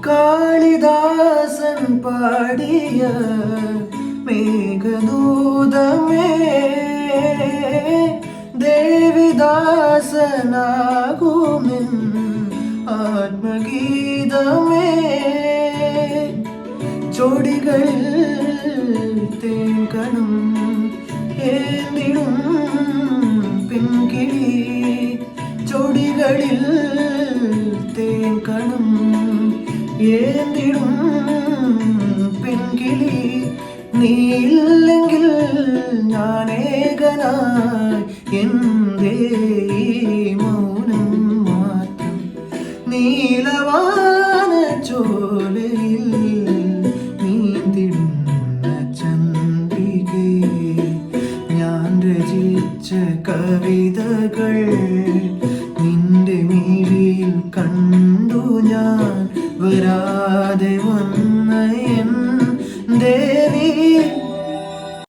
കാളിദാസൻ പാടിയ മേഘദൂതമേ ദേവിദാസനാകുമെൻ ആത്മഗീതമേ ചോടികളിൽ തേൻകണം ഏന്തിടും പിൻകിളി ചോടികളിൽ തേൻകണം ഏന്തിടും പെൺകിളി നീയില്ലെങ്കിൽ ഞാനേകനായി എന്തേ ഈ മൗനം മാത്രം നീലവാന ചോലയിൽ നീന്തിടുന്ന ചന്ദ്രികേ ഞാൻ രചിച്ച കവിതകൾ നിന്റെ മിഴിയിൽ കണ്ടു ഞാൻ വരാതെ വന്ന